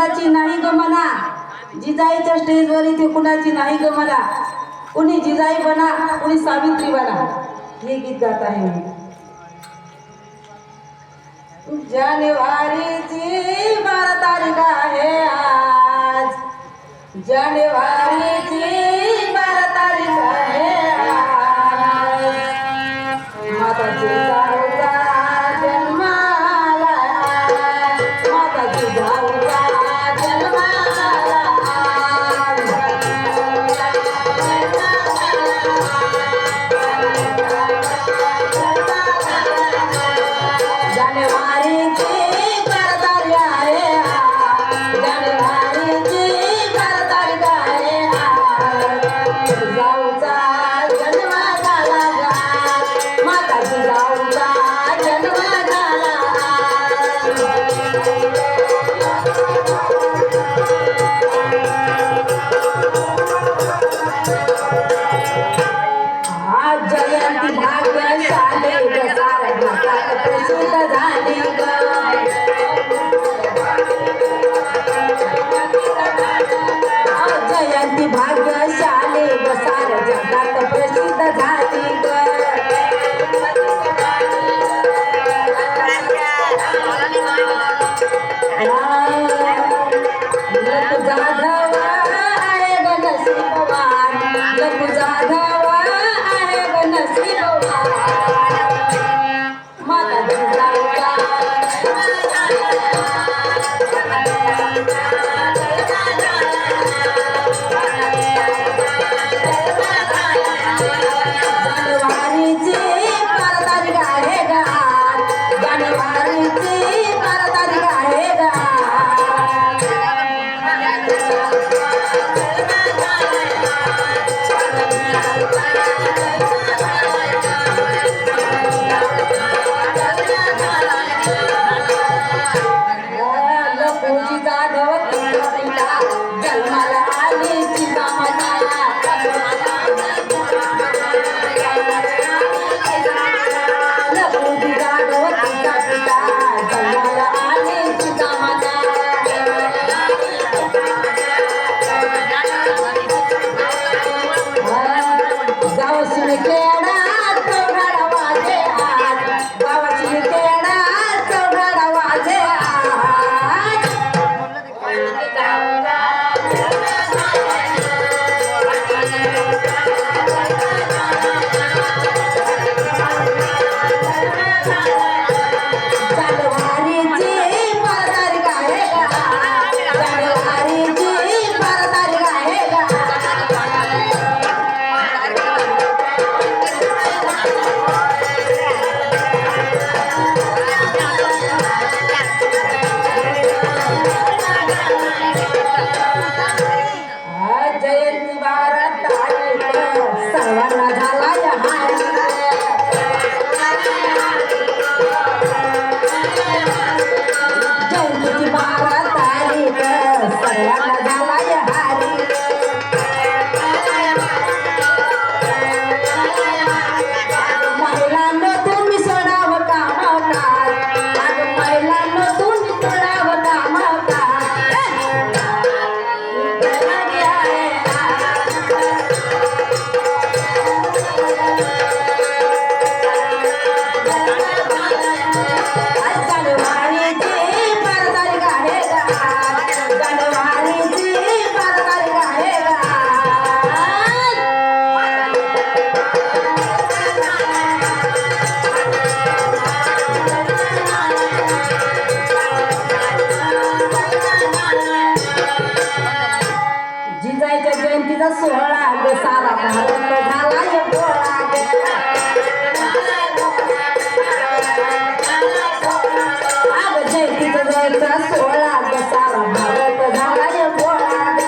कुणाची नाही ग म्हणा, जिजाईच्या स्टेजवर इथे कुणाची नाही ग म्हणा, कुणी जिजाई बना कुणी सावित्री बना, हे गीत गात आहे मी. जानेवारीची 12 तारीख आहे आज, जानेवारीची 12 तारीख आहे आज, माता जिजाऊचा जन्माला, माता जिजाऊचा जन्माला आज. जानेवारीची 12 तारीख आहे आज, जानेवारीची 12 तारीख आहे आज, जिजाऊचा जन्म झाला आज, माता जिजाऊचा जन्म झाला आज. आज जयंती भाग्यशाली ग, साऱ्या जगात प्रसिद्ध झाली ग. आज जयंती भाग्यशाली ग, साऱ्या जगात प्रसिद्ध झाली ग. लखू जाधव आहे ग नशीबवान, लखू जाधव आहे ग नशीबवान, माता जिजाऊचा जानेवारीची 12 तारीख आहे ग आज, जानेवारीची 12 तारीख आहे ग आज. लखूजी जाधव तिला जन्माला आली चिंतामणा, लखूजी जाधव तिचा पिता जन्माला आली चिंतामणा. गावाची खेळा चौघाडा वाजे आज, गावाची खेळा चौघाडा वाजे आज. जानेवारीची 12 तारीख आहे ग आज, जानेवारीची 12 तारीख आहे ग आज. जयंती 12 तारीख सर्वांना झाला या हारी, जयंतीची 12 तारीख सर्वांना झाला या हारी. महिलांनो तुम्ही सोडावं कामकाज, अगं महिलांनो तुम्ही सोडावं कामकाज. लगे आहे आज, जानेवारीची 12 तारीख आहे ग आज, जानेवारीची 12 तारीख आहे ग आज. जिजाईच्या जयंतीचा सोहळा ग, सारा भारत झाला या गोळा ग. अगं जयंतीचा जयंतीचा सोहळा ग, सारा भारत झाला या गोळा ग.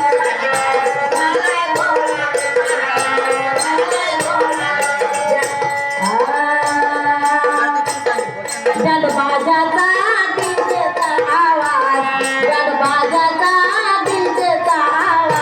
बाजाचा डीजेचा आवाज, बाजाचा डीजेचा आवाज.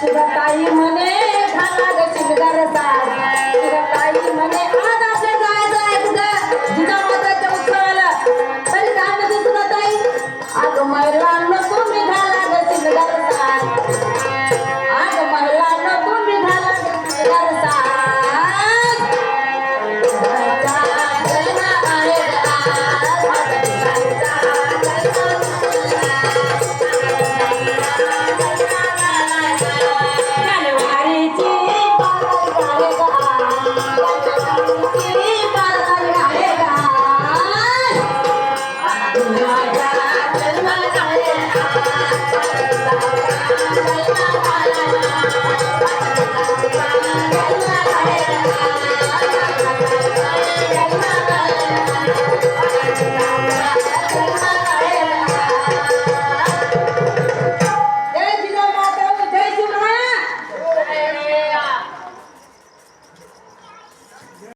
तुला ताई म्हणे